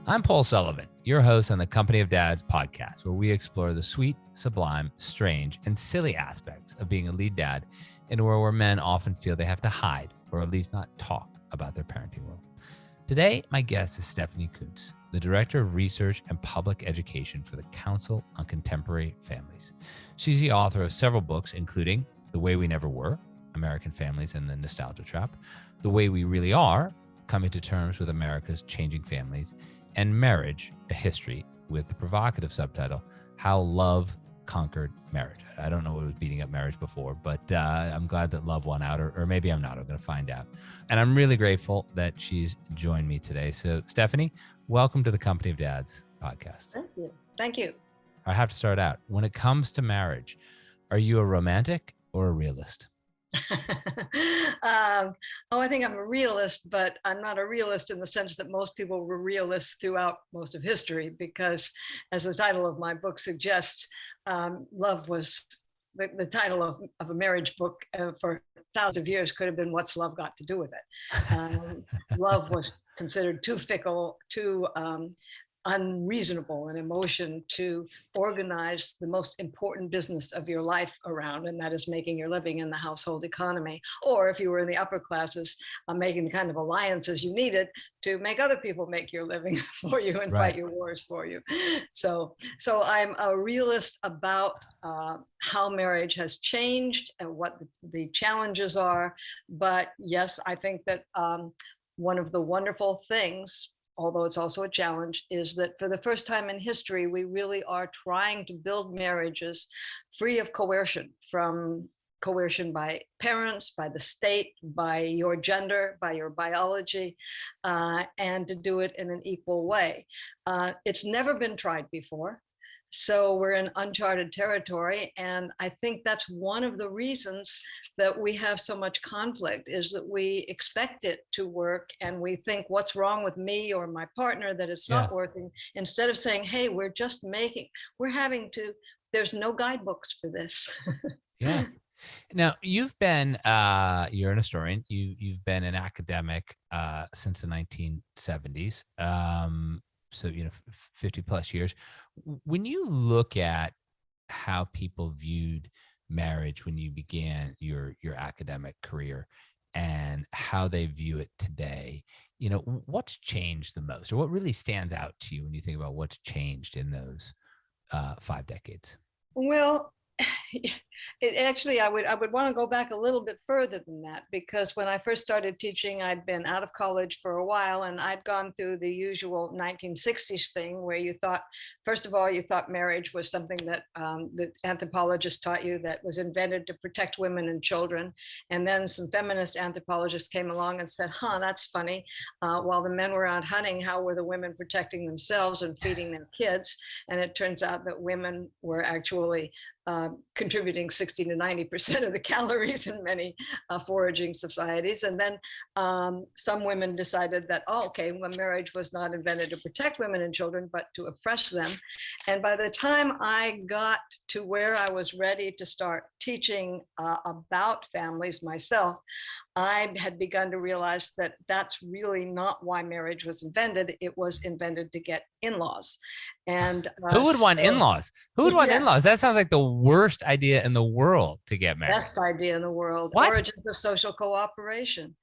I'm Paul Sullivan, your host on the Company of Dads podcast, where we explore the sweet, sublime, strange, and silly aspects of being a lead dad in a world where men often feel they have to hide or at least not talk about their parenting role. Today, my guest is Stephanie Coontz, the Director of Research and Public Education for the Council on Contemporary Families. She's the author of several books, including The Way We Never Were, American Families and the Nostalgia Trap, The Way We Really Are, Coming to Terms with America's Changing Families, and Marriage, A History, with the provocative subtitle, How Love Conquered Marriage. I don't know what was beating up marriage before, but I'm glad that love won out, or maybe I'm not. I'm going to find out. And I'm really grateful that she's joined me today. So, Stephanie, welcome to the Company of Dads podcast. Thank you. Thank you. I have to start out. When it comes to marriage, are you a romantic or a realist? I think I'm a realist, but I'm not a realist in the sense that most people were realists throughout most of history, because as the title of my book suggests, love was the title of a marriage book for thousands of years could have been What's Love Got to Do with It? Love was considered too fickle, too unreasonable an emotion to organize the most important business of your life around, and that is making your living in the household economy. Or if you were in the upper classes, making the kind of alliances you needed to make other people make your living for you and fight your wars for you. So I'm a realist about how marriage has changed and what the challenges are. But yes, I think that one of the wonderful things, although it's also a challenge, is that for the first time in history, we really are trying to build marriages free of coercion, from coercion by parents, by the state, by your gender, by your biology, and to do it in an equal way. It's never been tried before. So we're in uncharted territory. And I think that's one of the reasons that we have so much conflict, is that we expect it to work and we think, what's wrong with me or my partner that it's not working, instead of saying, hey, there's no guidebooks for this. Yeah. Now, you've been, you're an historian, you've been an academic since the 1970s. So, 50 plus years. When you look at how people viewed marriage when you began your academic career and how they view it today, what's changed the most, or what really stands out to you when you think about what's changed in those 5 decades? Well, I would want to go back a little bit further than that, because when I first started teaching, I'd been out of college for a while, and I'd gone through the usual 1960s thing where you thought marriage was something that the anthropologists taught you that was invented to protect women and children. And then some feminist anthropologists came along and said, that's funny. While the men were out hunting, how were the women protecting themselves and feeding their kids? And it turns out that women were actually contributing 60 to 90% of the calories in many foraging societies. And then some women decided that, marriage was not invented to protect women and children, but to oppress them. And by the time I got to where I was ready to start teaching about families myself, I had begun to realize that that's really not why marriage was invented. It was invented to get in-laws. And who would want in-laws? Who would want in-laws? That sounds like the worst idea in the world to get married. Best idea in the world. What? Origins of social cooperation.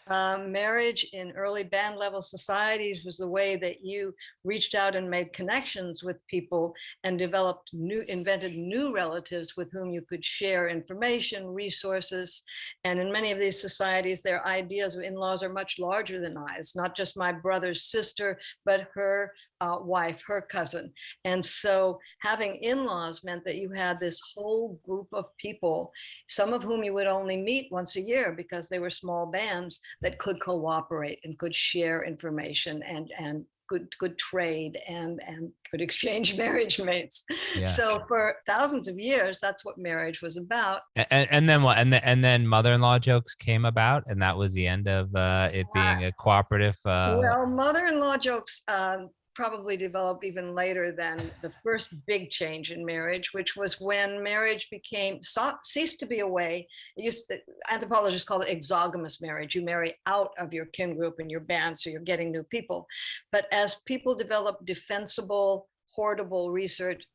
Marriage in early band level societies was the way that you reached out and made connections with people and invented new relatives with whom you could share information, resources. And in many of these societies, their ideas of in-laws are much larger than I. It's not just my brother's sister, but her wife, her cousin. And so having in-laws meant that you had this whole group of people, some of whom you would only meet once a year because they were small bands, that could cooperate and could share information and could trade and could exchange marriage mates. Yeah. So for thousands of years, that's what marriage was about. And then what? And then mother-in-law jokes came about, and that was the end of it being a cooperative. Well, mother-in-law jokes probably developed even later than the first big change in marriage, which was when marriage ceased to be a way. Anthropologists call it exogamous marriage. You marry out of your kin group and your band, so you're getting new people. But as people developed defensible, hoardable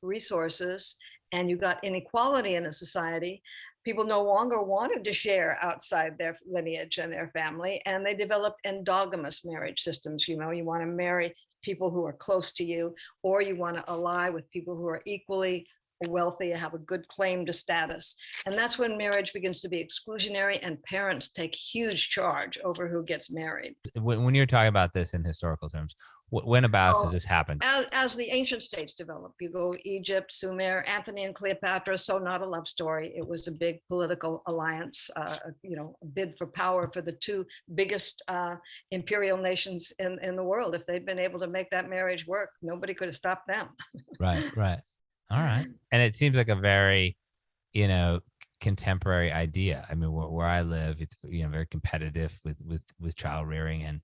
resources, and you got inequality in a society, people no longer wanted to share outside their lineage and their family, and they developed endogamous marriage systems. You want to marry people who are close to you, or you want to ally with people who are equally wealthy and have a good claim to status. And that's when marriage begins to be exclusionary, and parents take huge charge over who gets married. When you're talking about this in historical terms, when about does this happen? As the ancient states develop, you go Egypt, Sumer, Antony and Cleopatra. So not a love story. It was a big political alliance, a bid for power for the two biggest imperial nations in the world. If they'd been able to make that marriage work, nobody could have stopped them. Right. All right. And it seems like a very, contemporary idea. I mean, where I live, it's, very competitive with child rearing, and,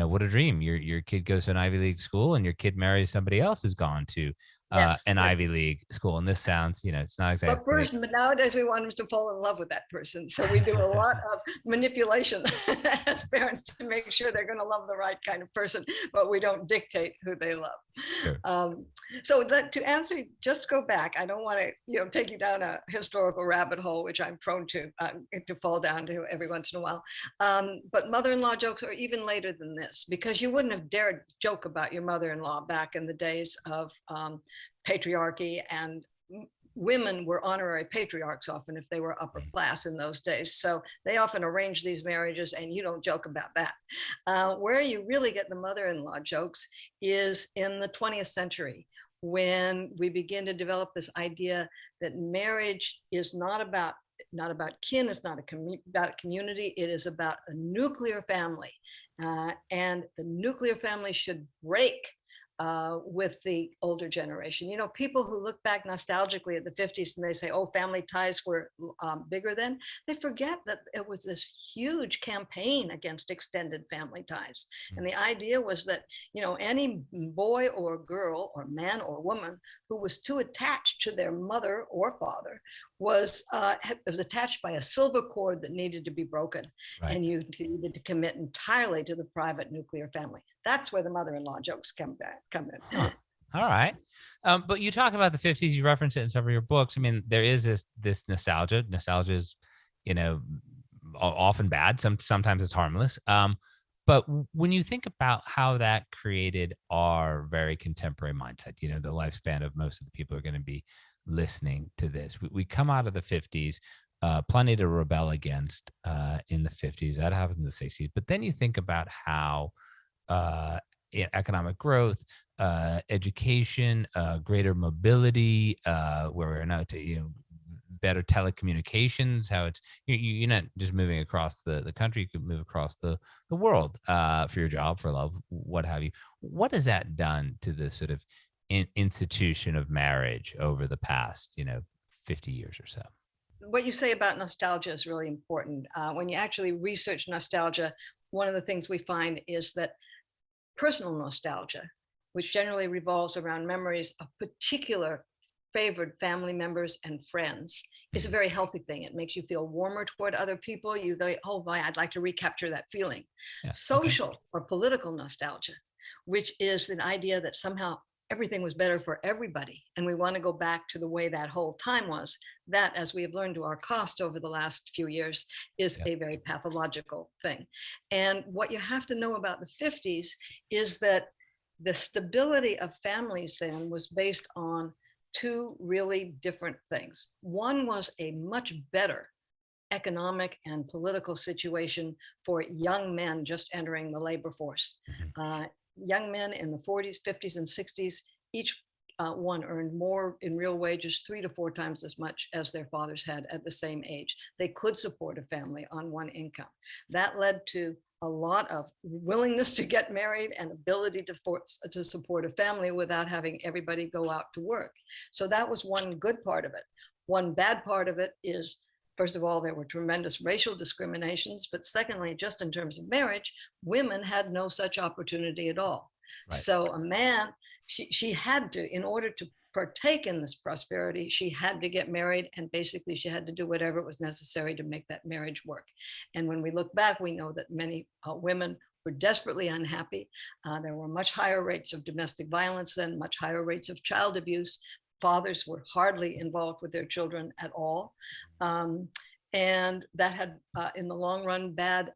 what a dream. Your kid goes to an Ivy League school and your kid marries somebody else who's gone to an Ivy League school. And this sounds, it's not exactly. But nowadays we want them to fall in love with that person. So we do a lot of manipulation as parents to make sure they're going to love the right kind of person, but we don't dictate who they love. Sure. So to answer, just go back. I don't want to, take you down a historical rabbit hole, which I'm prone to fall down to every once in a while. But mother-in-law jokes are even later than this, because you wouldn't have dared joke about your mother-in-law back in the days of patriarchy, and women were honorary patriarchs often if they were upper class in those days. So they often arranged these marriages, and you don't joke about that. Where you really get the mother-in-law jokes is in the 20th century, when we begin to develop this idea that marriage is not about kin, it's not about a community, it is about a nuclear family. And the nuclear family should break with the older generation. People who look back nostalgically at the 50s and they say, oh, family ties were bigger then, they forget that it was this huge campaign against extended family ties. And the idea was that, any boy or girl or man or woman who was too attached to their mother or father was attached by a silver cord that needed to be broken. Right. And you needed to commit entirely to the private nuclear family. That's where the mother-in-law jokes come in. Huh. All right. But you talk about the 50s, you reference it in some of your books. I mean, there is this nostalgia. Nostalgia is, often bad. Sometimes it's harmless. But when you think about how that created our very contemporary mindset, the lifespan of most of the people who are going to be listening to this, we come out of the 50s, plenty to rebel against in the 50s. That happens in the 60s. But then you think about how economic growth, education, greater mobility, where we're now to better telecommunications, how it's you're not just moving across the country, you could move across the world for your job, for love, what have you. What has that done to the sort of institution of marriage over the past 50 years or so? What you say about nostalgia is really important. When you actually research nostalgia, one of the things we find is that personal nostalgia, which generally revolves around memories of particular favored family members and friends, is a very healthy thing. It makes you feel warmer toward other people. You go, oh boy, I'd like to recapture that feeling. Yeah. Social or political nostalgia, which is an idea that somehow everything was better for everybody, and we want to go back to the way that whole time was. That, as we have learned to our cost over the last few years, is a very pathological thing. And what you have to know about the 50s is that the stability of families then was based on two really different things. One was a much better economic and political situation for young men just entering the labor force. Young men in the 40s, 50s, and 60s, each one earned more in real wages, 3 to 4 times as much as their fathers had at the same age. They could support a family on one income. That led to a lot of willingness to get married and ability to support a family without having everybody go out to work. So that was one good part of it. One bad part of it is, first of all, there were tremendous racial discriminations, but secondly, just in terms of marriage, women had no such opportunity at all. Right. So a man, she had to, in order to partake in this prosperity, she had to get married, and basically she had to do whatever was necessary to make that marriage work. And when we look back, we know that many women were desperately unhappy. There were much higher rates of domestic violence and much higher rates of child abuse. Fathers were hardly involved with their children at all. And that had, in the long run, bad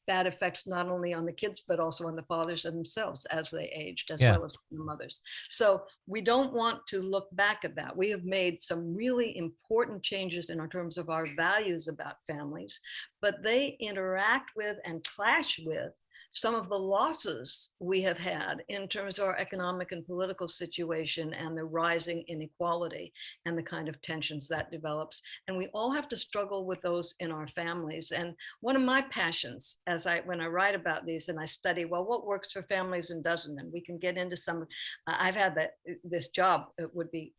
effects not only on the kids, but also on the fathers themselves as they aged, as well as the mothers. So we don't want to look back at that. We have made some really important changes in terms of our values about families, but they interact with and clash with some of the losses we have had in terms of our economic and political situation and the rising inequality and the kind of tensions that develops. And we all have to struggle with those in our families. And one of my passions, when I write about these and I study, well, what works for families and doesn't, and we can get into some, I've had this job, it would be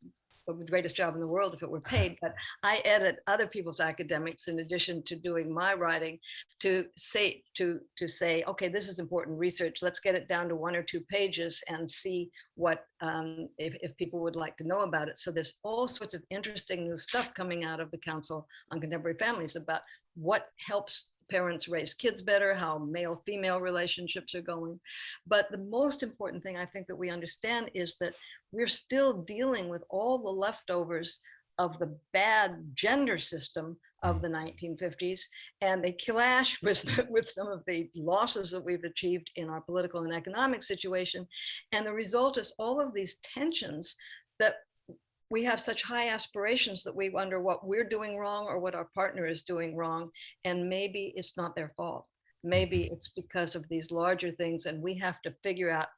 the greatest job in the world if it were paid, but I edit other people's academics in addition to doing my writing to say, okay, this is important research. Let's get it down to 1 or 2 pages and see what, if people would like to know about it. So there's all sorts of interesting new stuff coming out of the Council on Contemporary Families about what helps parents raise kids better, how male-female relationships are going. But the most important thing I think that we understand is that we're still dealing with all the leftovers of the bad gender system of the 1950s, and they clash with some of the losses that we've achieved in our political and economic situation. And the result is all of these tensions that we have such high aspirations that we wonder what we're doing wrong or what our partner is doing wrong. And maybe it's not their fault. Maybe it's because of these larger things. And we have to figure out,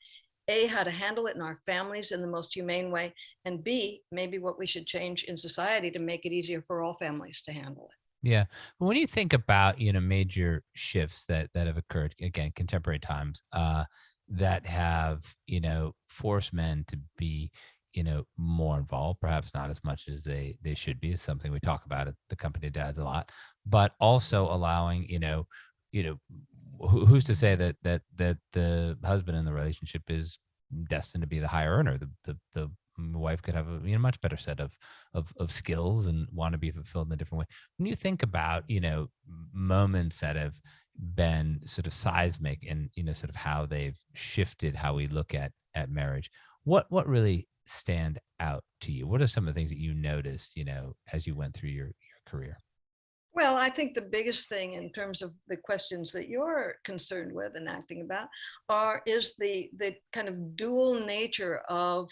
A, how to handle it in our families in the most humane way, and B, maybe what we should change in society to make it easier for all families to handle it. Yeah. But when you think about, major shifts that have occurred, again, contemporary times, that have, forced men to be, more involved, perhaps not as much as they should be, is something we talk about at the Company of Dads a lot, but also allowing, who's to say that the husband in the relationship is destined to be the higher earner? The wife could have a much better set of skills and want to be fulfilled in a different way. When you think about, moments that have been sort of seismic and, sort of how they've shifted how we look at marriage, what really stand out to you? What are some of the things that you noticed, as you went through your career? Well, I think the biggest thing in terms of the questions that you're concerned with and acting about is the kind of dual nature of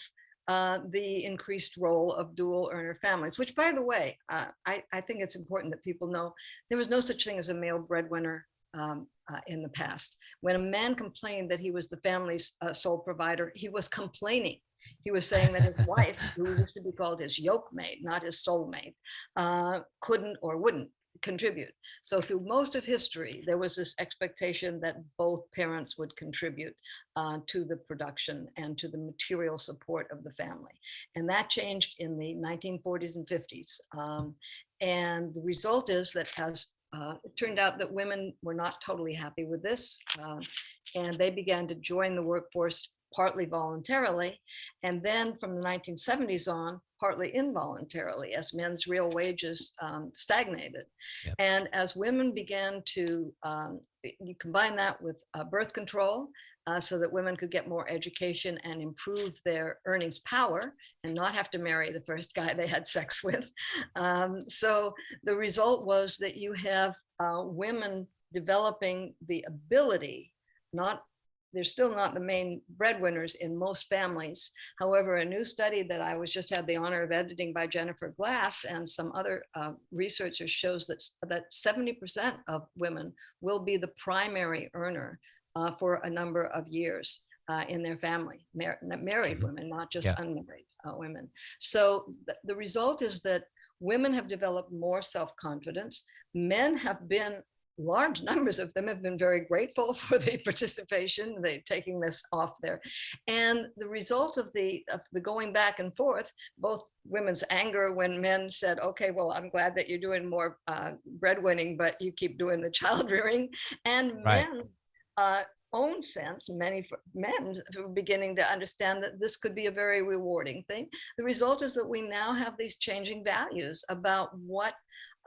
the increased role of dual earner families, which, by the way, I think it's important that people know there was no such thing as a male breadwinner in the past. When a man complained that he was the family's sole provider, he was complaining. He was saying that his wife, who used to be called his yoke mate, not his soulmate, couldn't or wouldn't contribute. So through most of history, there was this expectation that both parents would contribute to the production and to the material support of the family. And that changed in the 1940s and 50s. And the result is that it turned out that women were not totally happy with this, and they began to join the workforce partly voluntarily, and then from the 1970s on, partly involuntarily, as men's real wages stagnated. Yep. And as women began to, you combine that with birth control, so that women could get more education and improve their earnings power and not have to marry the first guy they had sex with. So the result was that you have women developing the ability, they're still not the main breadwinners in most families. However, a new study that I just had the honor of editing by Jennifer Glass and some other researchers shows that 70% of women will be the primary earner for a number of years in their family, married women, not just unmarried women. So the result is that women have developed more self-confidence. Men have been, large numbers of them have been very grateful for the participation, they taking this off there. And the result of the going back and forth, both women's anger when men said, okay, well, I'm glad that you're doing more breadwinning, but you keep doing the child rearing, and men's own sense, many men are beginning to understand that this could be a very rewarding thing. The result is that we now have these changing values about what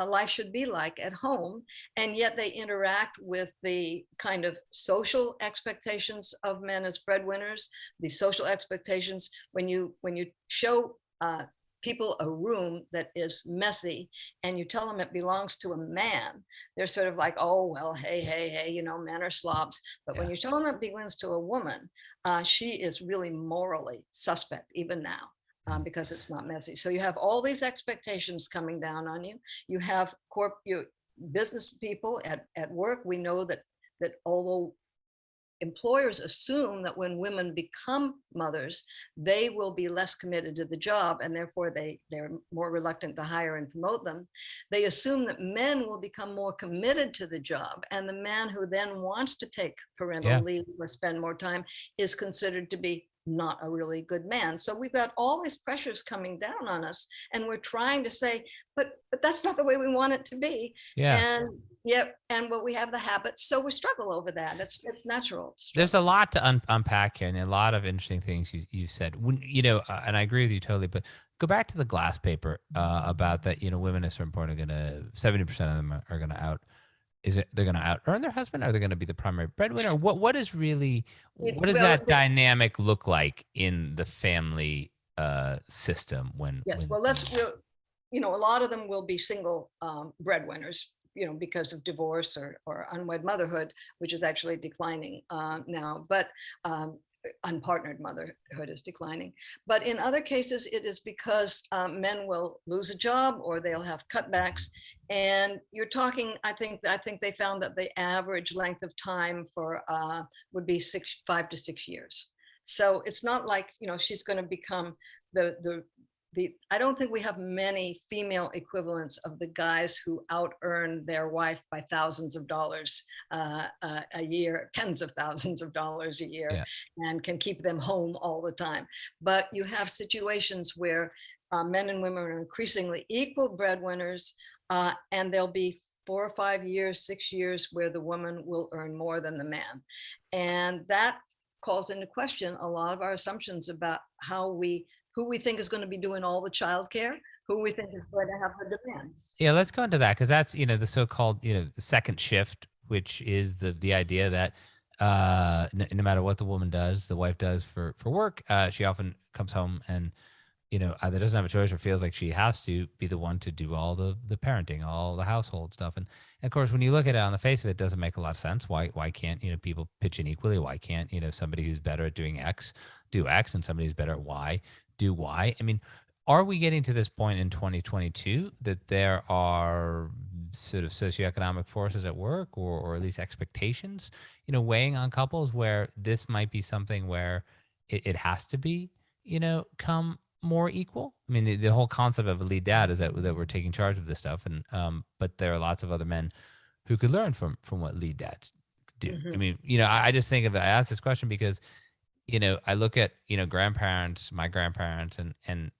a life should be like at home, and yet they interact with the kind of social expectations of men as breadwinners, the social expectations when you show people a room that is messy and you tell them it belongs to a man, they're sort of like, oh, well, hey, you know, men are slobs. But when you tell them it belongs to a woman, she is really morally suspect even now. Because it's not messy. So you have all these expectations coming down on you. You have business people at work. We know that although employers assume that when women become mothers, they will be less committed to the job, and therefore they're more reluctant to hire and promote them. They assume that men will become more committed to the job, and the man who then wants to take parental leave or spend more time is considered to be not a really good man. So we've got all these pressures coming down on us, and we're trying to say, but that's not the way we want it to be. And but we have the habits, so we struggle over that. It's natural struggle. There's a lot to unpack here, and a lot of interesting things you said. When, you know, and I agree with you totally. But go back to the glass paper about that. You know, women at a certain point are going to 70% of them are going to they're going to out earn their husband? Are they going to be the primary breadwinner? What does that dynamic look like in the family system when? You know, a lot of them will be single breadwinners, you know, because of divorce or unwed motherhood, which is actually declining now, but unpartnered motherhood is declining. But in other cases, it is because men will lose a job or they'll have cutbacks. And you're talking, I think they found that the average length of time for would be 5 to 6 years. So it's not like, you know, she's going to become I don't think we have many female equivalents of the guys who out earn their wife by thousands of dollars a year, tens of thousands of dollars a year, and can keep them home all the time. But you have situations where men and women are increasingly equal breadwinners, and there'll be 4 or 5 years, 6 years where the woman will earn more than the man. And that calls into question a lot of our assumptions about who we think is going to be doing all the childcare, who we think is going to have the demands. Yeah, let's go into that, because that's, you know, the so-called, you know, second shift, which is the idea that no matter what the woman does, the wife does for work, she often comes home and, you know, either doesn't have a choice or feels like she has to be the one to do all the parenting, all the household stuff. And of course, when you look at it on the face of it, it doesn't make a lot of sense. Why can't, you know, people pitch in equally? Why can't, you know, somebody who's better at doing X do X, and somebody who's better at Y do Y? I mean, are we getting to this point in 2022 that there are sort of socioeconomic forces at work, or at least expectations, you know, weighing on couples, where this might be something where it has to be, you know, come more equal? I mean, the whole concept of a lead dad is that we're taking charge of this stuff, and but there are lots of other men who could learn from what lead dads do. I mean, you know, I just think of it. I ask this question because, you know, I look at, you know, my grandparents, and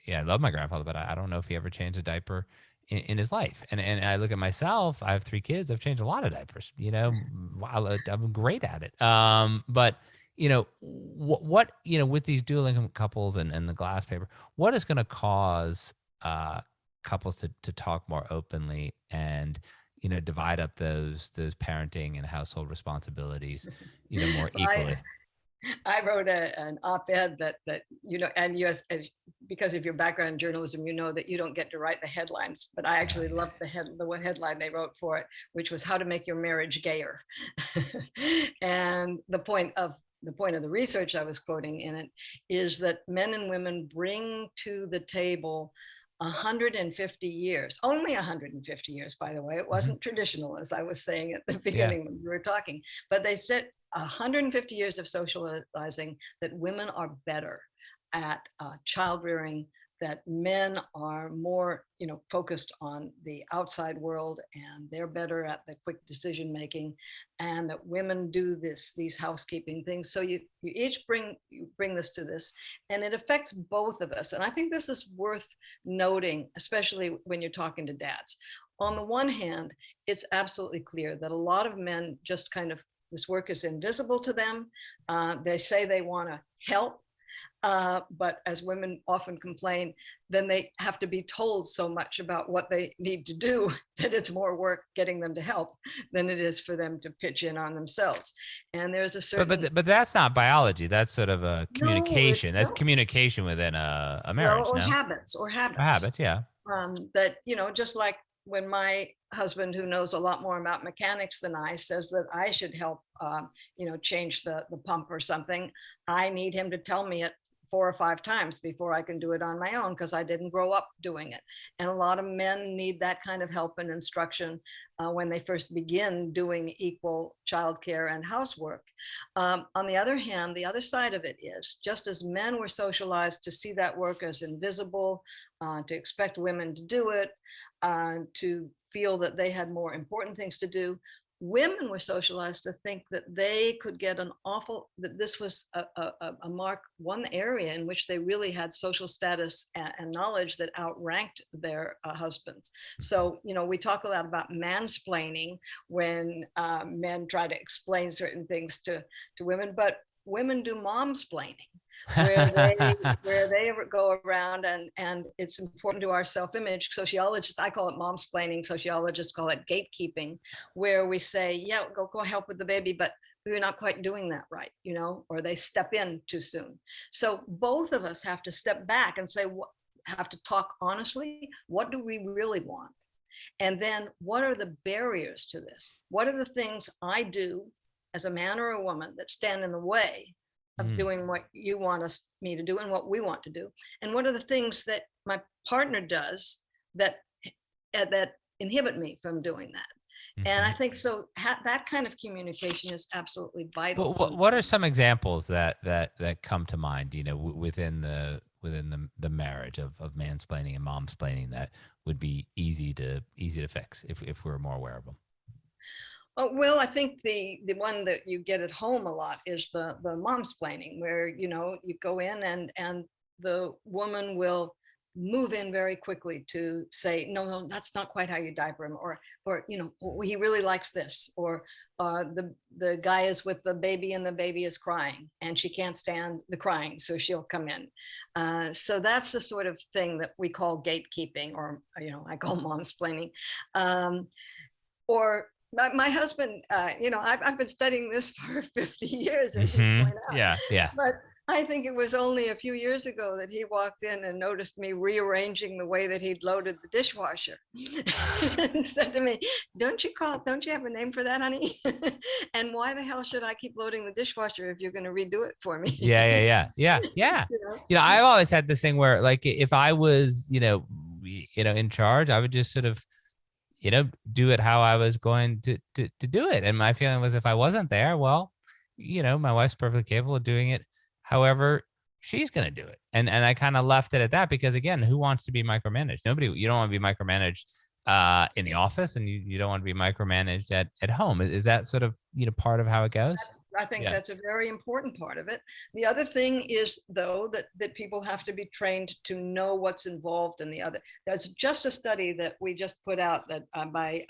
yeah, I love my grandfather, but I don't know if he ever changed a diaper in his life. And I look at myself, I have 3 kids. I've changed a lot of diapers, you know, I'm great at it. But, you know, what, you know, with these dual income couples and the glass paper, what is going to cause couples to talk more openly and, you know, divide up those parenting and household responsibilities, you know, more equally? I wrote an op-ed that you know, and because of your background in journalism, you know that you don't get to write the headlines, but I actually loved the headline they wrote for it, which was how to make your marriage gayer. And the point of the research I was quoting in it is that men and women bring to the table 150 years, only 150 years, by the way. It wasn't traditional, as I was saying at the beginning when we were talking, but they said 150 years of socializing that women are better at child rearing, that men are more, you know, focused on the outside world, and they're better at the quick decision making, and that women do these housekeeping things. So you each bring this to this, and it affects both of us. And I think this is worth noting, especially when you're talking to dads. On the one hand, it's absolutely clear that a lot of men just kind of This work is invisible to them. They say they want to help, but as women often complain, then they have to be told so much about what they need to do that it's more work getting them to help than it is for them to pitch in on themselves. And there's a certain but that's not biology. That's sort of a communication. No, That's communication within a marriage. or no habits, habits. Yeah. That, just like when my husband, who knows a lot more about mechanics than I, says that I should help, change the pump or something, I need him to tell me it 4 or 5 times before I can do it on my own, because I didn't grow up doing it. And a lot of men need that kind of help and instruction when they first begin doing equal childcare and housework. On the other hand, the other side of it is, just as men were socialized to see that work as invisible, to expect women to do it, to feel that they had more important things to do, women were socialized to think that they could get that this was one area in which they really had social status and knowledge that outranked their husbands. So, we talk a lot about mansplaining when men try to explain certain things to women, but women do momsplaining, where they go around and it's important to our self-image. Sociologists, I call it momsplaining, sociologists call it gatekeeping, where we say, yeah, go help with the baby, but we're not quite doing that right, or they step in too soon. So both of us have to step back and say, have to talk honestly, what do we really want? And then what are the barriers to this? What are the things I do as a man or a woman that stand in the way of doing what you want me to do and what we want to do? And what are the things that my partner does that inhibit me from doing that? And I think so that kind of communication is absolutely vital. Well, what are some examples that come to mind, within the marriage of mansplaining and momsplaining that would be easy to fix if we're more aware of them? Oh, well, I think the one that you get at home a lot is the momsplaining, where you go in and the woman will move in very quickly to say, no, that's not quite how you diaper him, or he really likes this, or the guy is with the baby and the baby is crying and she can't stand the crying, so she'll come in. So that's the sort of thing that we call gatekeeping, or I call momsplaining. Or my husband, I've been studying this for 50 years, as you point out. Yeah. But I think it was only a few years ago that he walked in and noticed me rearranging the way that he'd loaded the dishwasher. And said to me, don't you have a name for that, honey? And why the hell should I keep loading the dishwasher if you're going to redo it for me? Yeah. I've always had this thing where, like, if I was, in charge, I would just sort of, do it how I was going to do it. And my feeling was, if I wasn't there, well, my wife's perfectly capable of doing it however she's going to do it. And I kind of left it at that, because again, who wants to be micromanaged? You don't want to be micromanaged in the office, and you don't want to be micromanaged at home. Is that sort of, part of how it goes? I think that's a very important part of it. The other thing is, though, that people have to be trained to know what's involved in the other. There's just a study that we just put out that by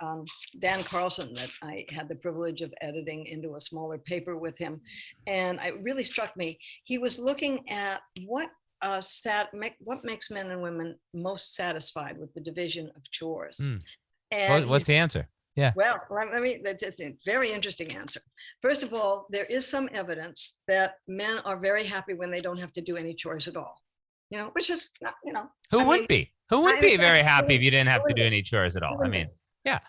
Dan Carlson, that I had the privilege of editing into a smaller paper with him. And it really struck me. He was looking at what makes men and women most satisfied with the division of chores. And what's the answer? Yeah. Well, it's a very interesting answer. First of all, there is some evidence that men are very happy when they don't have to do any chores at all. Which is not, Who would be very happy if you didn't have to do any chores at all? I mean, yeah.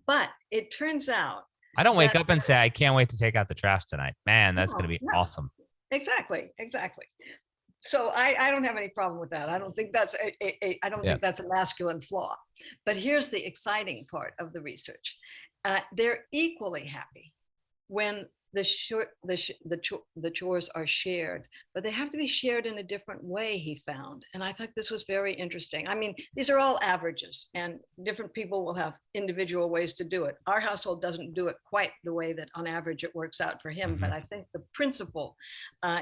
But it turns out, I don't wake up and say, I can't wait to take out the trash tonight. Man, that's going to be awesome. Exactly. So I don't have any problem with that. I don't think that's think that's a masculine flaw. But here's the exciting part of the research. They're equally happy when the chores are shared, but they have to be shared in a different way, he found. And I thought this was very interesting. I mean, these are all averages, and different people will have individual ways to do it. Our household doesn't do it quite the way that on average it works out for him, but I think the principle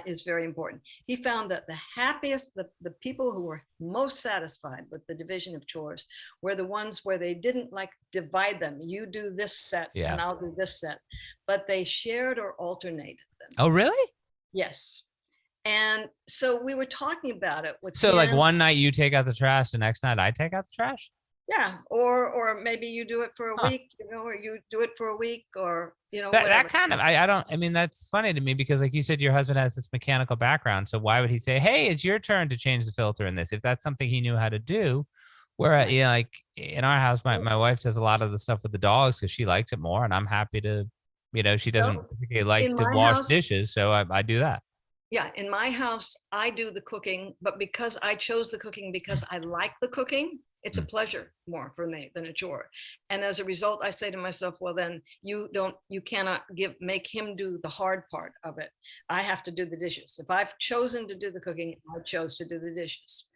is very important. He found that the happiest, the people who were most satisfied with the division of chores were the ones where they didn't divide them. You do this set and I'll do this set. but they shared or alternated them. Oh, really? Yes. And so we were talking about it with So like Ken. one night you take out the trash, the next night I take out the trash? Yeah, or maybe you do it for a Huh. week, or you do it for a week, or That whatever. kind of I don't I mean that's funny to me because like you said your husband has this mechanical background, so why would he say, hey, it's your turn to change the filter in this if that's something he knew how to do? Where Right. like in our house my wife does a lot of the stuff with the dogs because she likes it more, and I'm happy to, she doesn't So particularly like in to my wash house, dishes, so I do that. yeah, in my house, I do the cooking, but because I chose the cooking because I like the cooking, it's a Mm. pleasure more for me than a chore. And as a result, I say to myself, well, then you cannot make him do the hard part of it. I have to do the dishes. If I've chosen to do the cooking, I chose to do the dishes.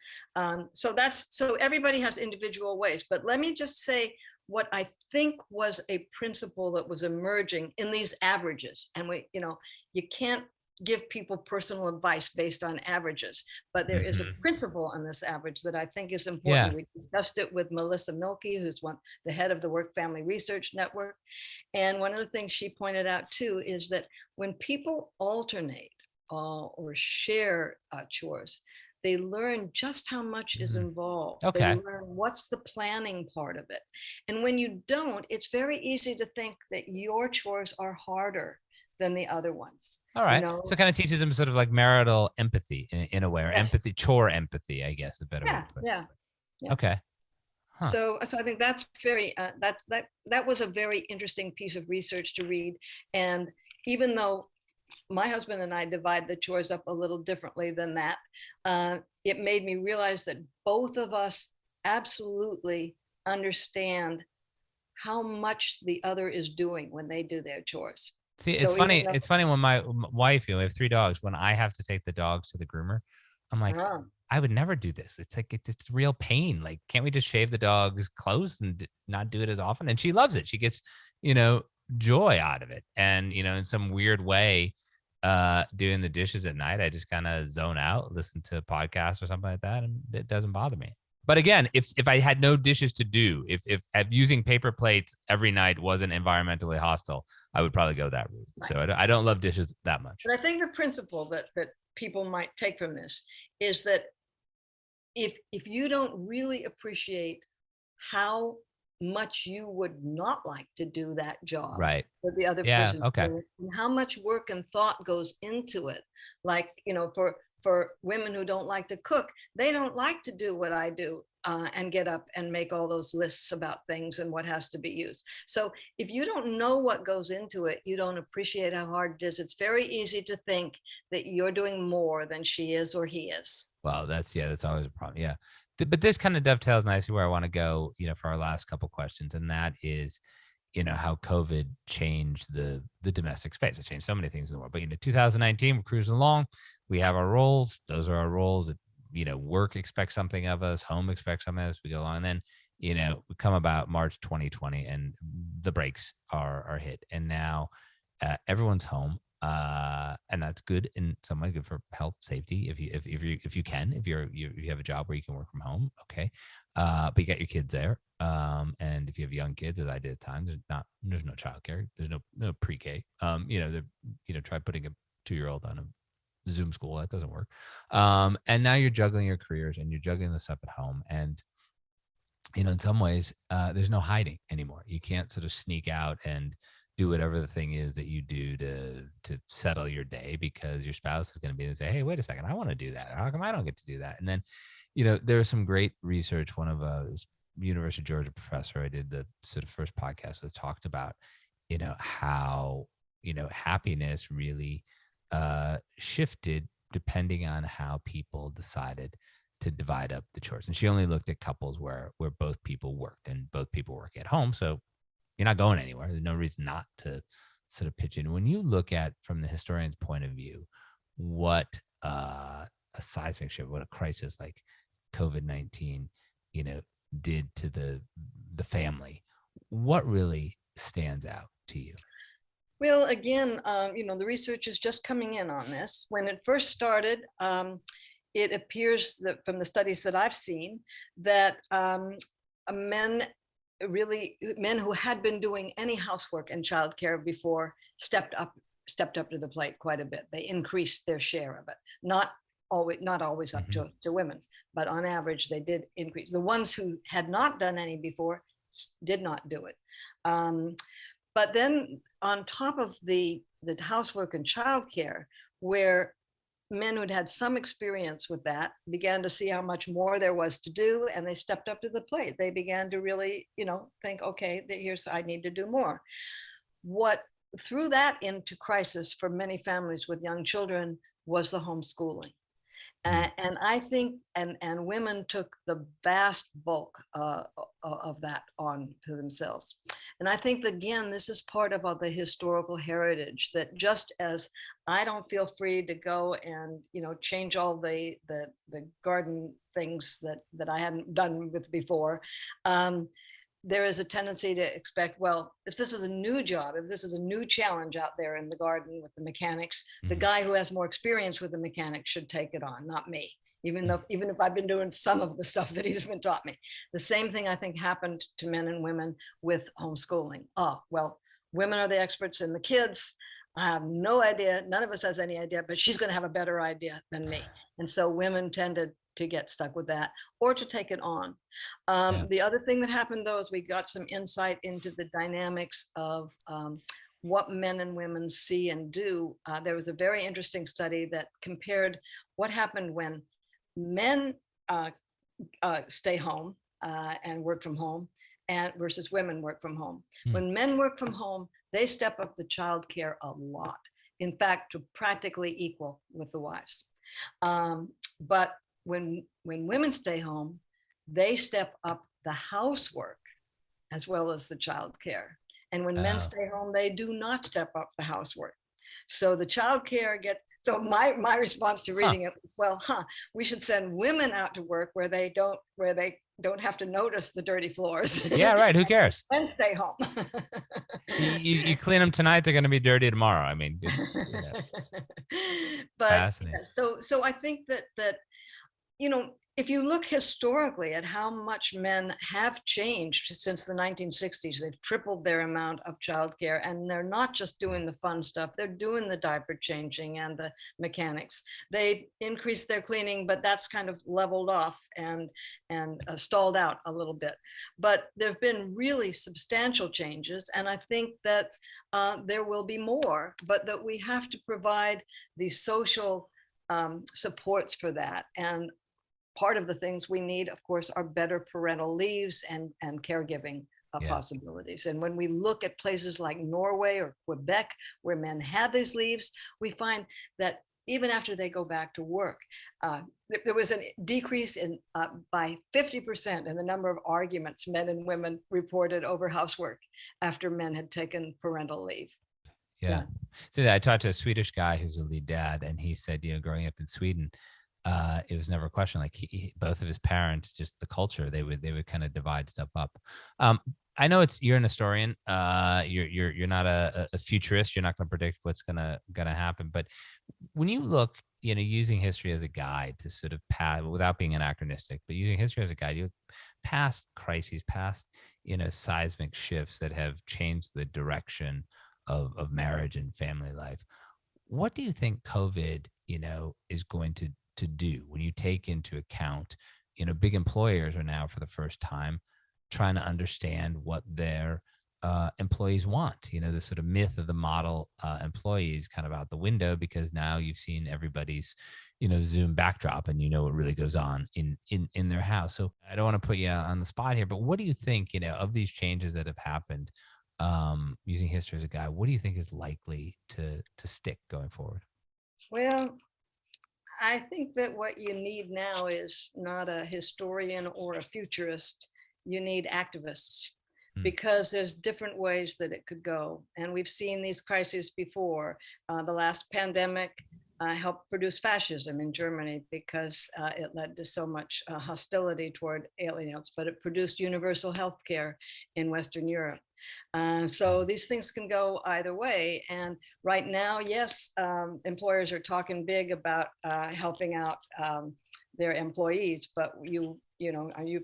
So everybody has individual ways, but let me just say what I think was a principle that was emerging in these averages. And you can't give people personal advice based on averages, but there is a Mhm. principle on this average that I think is Yeah. important. We discussed it with Melissa Milkey, who's the head of the Work Family Research Network. And one of the things she pointed out too is that when people alternate or share chores, they learn just how much is Mhm. involved. They Okay. learn what's the planning part of it. And when you don't, it's very easy to think that your chores are harder than the other ones. All right. So it kind of teaches them sort of like marital empathy in a way, or Yes. empathy, chore empathy, I guess, a better way Yeah, to put it. yeah, yeah. Okay. Huh. So I think that's very that was a very interesting piece of research to read. And even though my husband and I divide the chores up a little differently than that, it made me realize that both of us absolutely understand how much the other is doing when they do their chores. See, it's So even funny. It's funny when my wife, we have 3 dogs. When I have to take the dogs to the groomer, I'm like, though, I would never do this. It's like it's real pain. Like, can't we just shave the dog's clothes and not do it as often? And she loves it. She gets, joy out of it. And in some weird way, doing the dishes at night, I just kind of zone out, listen to a podcast or something like that, and it doesn't bother me. But again, if I had no dishes to do, if using paper plates every night wasn't environmentally hostile, I would probably go that route. right. So I don't love dishes that much. But I think the principle that people might take from this is that if you don't really appreciate how much you would not like to do that job Right. that the other Yeah. person's Okay. doing, and how much work and thought goes into it, like for women who don't like to cook, they don't like to do what I do, and get up and make all those lists about things and what has to be used. So if you don't know what goes into it, you don't appreciate how hard it is. It's very easy to think that you're doing more than she is or he is. Well, that's always a problem. Yeah. But this kind of dovetails nicely where I want to go, for our last couple questions. And that is, how COVID changed the domestic space. It changed so many things in the world. But 2019, we're cruising along. We have our roles. Those are our roles. That, work expects something of us. Home expects something of us. We go along. And then, we come about March 2020, and the brakes are hit. And now everyone's home. And that's good in some way, good for health, safety. If you have a job where you can work from home, okay. But you got your kids there. And if you have young kids, as I did at times, there's no childcare, there's no pre-K. Try putting a 2-year-old on a Zoom school, that doesn't work. And now you're juggling your careers and you're juggling the stuff at home. And in some ways, there's no hiding anymore. You can't sort of sneak out and do whatever the thing is that you do to settle your day, because your spouse is going to be and say, hey, wait a second, I want to do that. How come I don't get to do that? And then, there's some great research. One of this University of Georgia professor I did the sort of first podcast with talked about, how, happiness really shifted depending on how people decided to divide up the chores. And she only looked at couples where both people worked and both people work at home. So you're not going anywhere. There's no reason not to sort of pitch in. When you look at, from the historian's point of view, what a seismic shift, what a crisis like COVID-19, did to the family, what really stands out to you? Well, again, the research is just coming in on this. When it first started, it appears that from the studies that I've seen that men really men who had been doing any housework and childcare before stepped up to the plate quite a bit. They increased their share of it. Not always up to women's, but on average they did increase. The ones who had not done any before did not do it. But then on top of the housework and childcare, where men who'd had some experience with that began to see how much more there was to do, and they stepped up to the plate. They began to really, think, okay, I need to do more. What threw that into crisis for many families with young children was the homeschooling. And I think, and women took the vast bulk of that on to themselves. And I think, again, this is part of the historical heritage, that just as I don't feel free to go and, change all the garden things that I hadn't done with before, there is a tendency to expect, well, if this is a new job, if this is a new challenge out there in the garden with the mechanics, the guy who has more experience with the mechanics should take it on, not me, even if I've been doing some of the stuff that he's been taught me. The same thing, I think, happened to men and women with homeschooling. Well, women are the experts in the kids. I have no idea. None of us has any idea, but she's going to have a better idea than me. And so women tended to get stuck with that, or to take it on. The other thing that happened, though, is we got some insight into the dynamics of what men and women see and do. There was a very interesting study that compared what happened when men stay home and work from home, and versus women work from home. When men work from home, they step up the childcare a lot. In fact, to practically equal with the wives. But when women stay home, they step up the housework as well as the childcare. And when men stay home, they do not step up the housework. So the childcare so my response to reading it was, well, we should send women out to work where they don't have to notice the dirty floors. Yeah, right. Who cares? And stay home. you clean them tonight, they're going to be dirty tomorrow. I mean, but fascinating. So I think that if you look historically at how much men have changed since the 1960s, they've tripled their amount of childcare, and they're not just doing the fun stuff, they're doing the diaper changing and the mechanics. They've increased their cleaning, but that's kind of leveled off and stalled out a little bit. But there've been really substantial changes, and I think that there will be more, but that we have to provide these social supports for that. And part of the things we need, of course, are better parental leaves and caregiving possibilities. And when we look at places like Norway or Quebec, where men have these leaves, we find that even after they go back to work, there was a decrease by 50% in the number of arguments men and women reported over housework after men had taken parental leave. Yeah. So I talked to a Swedish guy who's a lead dad, and he said, growing up in Sweden, it was never a question. Like both of his parents, just the culture, they would kind of divide stuff up. I know you're an historian. You're not a futurist. You're not going to predict what's gonna happen. But when you look, using history as a guide to sort of pass, without being anachronistic, but using history as a guide, you past crises, past seismic shifts that have changed the direction of marriage and family life. What do you think COVID, is going to do when you take into account, big employers are now for the first time trying to understand what their employees want, the sort of myth of the model employees kind of out the window, because now you've seen everybody's, Zoom backdrop and what really goes on in their house. So I don't want to put you on the spot here, but what do you think, of these changes that have happened, using history as a guide, what do you think is likely to stick going forward? Well, I think that what you need now is not a historian or a futurist. You need activists, because there's different ways that it could go. And we've seen these crises before. The last pandemic helped produce fascism in Germany because it led to so much hostility toward aliens, but it produced universal health care in Western Europe. So these things can go either way. And right now, yes, employers are talking big about helping out their employees. But you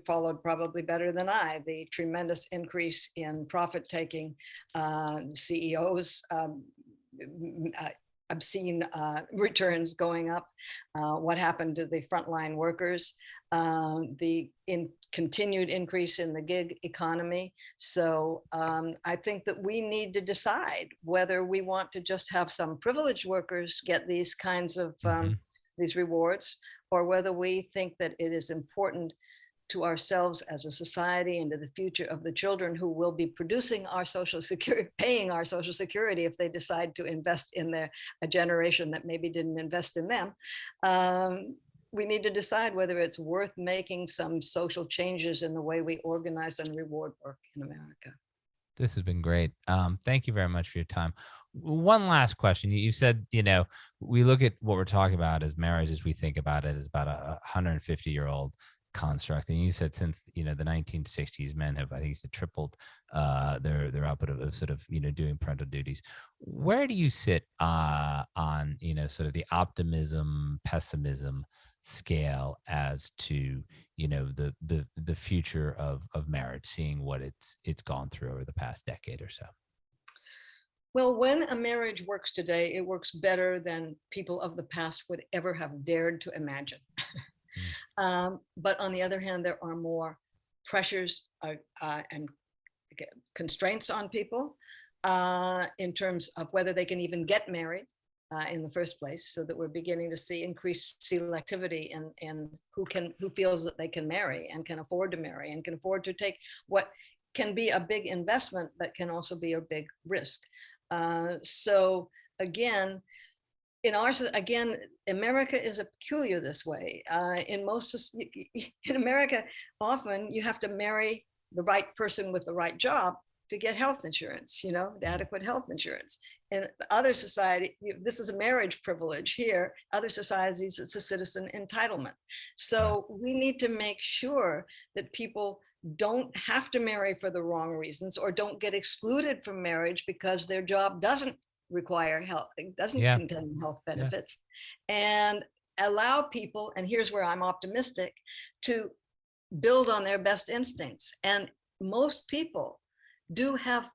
followed probably better than I the tremendous increase in profit taking, CEOs. I've seen returns going up. What happened to the frontline workers? The continued increase in the gig economy. So I think that we need to decide whether we want to just have some privileged workers get these kinds of these rewards, or whether we think that it is important to ourselves as a society and to the future of the children who will be producing our social security, paying our social security if they decide to invest in a generation that maybe didn't invest in them. We need to decide whether it's worth making some social changes in the way we organize and reward work in America. This has been great. Thank you very much for your time. One last question. You said, we look at what we're talking about as marriage as we think about it as about a 150-year-old construct. And you said since, the 1960s, men have, I think you said, tripled their output of sort of, doing parental duties. Where do you sit on, sort of the optimism, pessimism scale as to, the future of marriage, seeing what it's gone through over the past decade or so? Well, when a marriage works today, it works better than people of the past would ever have dared to imagine. But on the other hand, there are more pressures and constraints on people in terms of whether they can even get married in the first place, so that we're beginning to see increased selectivity in who feels that they can marry and can afford to marry and can afford to take what can be a big investment, but can also be a big risk. So again, America is peculiar this way. In America, often you have to marry the right person with the right job to get health insurance, adequate health insurance. In other society, this is a marriage privilege. Here, other societies, it's a citizen entitlement. So we need to make sure that people don't have to marry for the wrong reasons, or don't get excluded from marriage because their job doesn't require health, it doesn't contain health benefits, and allow people, and here's where I'm optimistic, to build on their best instincts. And most people do have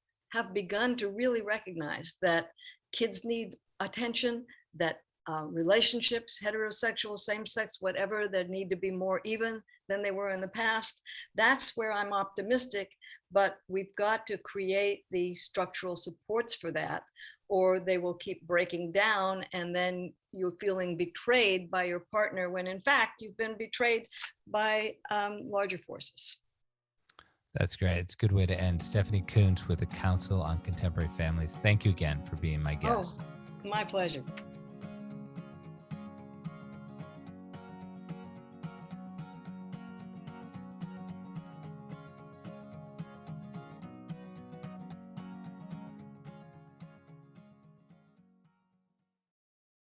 begun to really recognize that kids need attention, that relationships, heterosexual, same-sex, whatever, that need to be more even than they were in the past. That's where I'm optimistic, but we've got to create the structural supports for that, or they will keep breaking down, and then you're feeling betrayed by your partner when in fact you've been betrayed by larger forces. That's great. It's a good way to end. Stephanie Coontz with the Council on Contemporary Families. Thank you again for being my guest. Oh, my pleasure.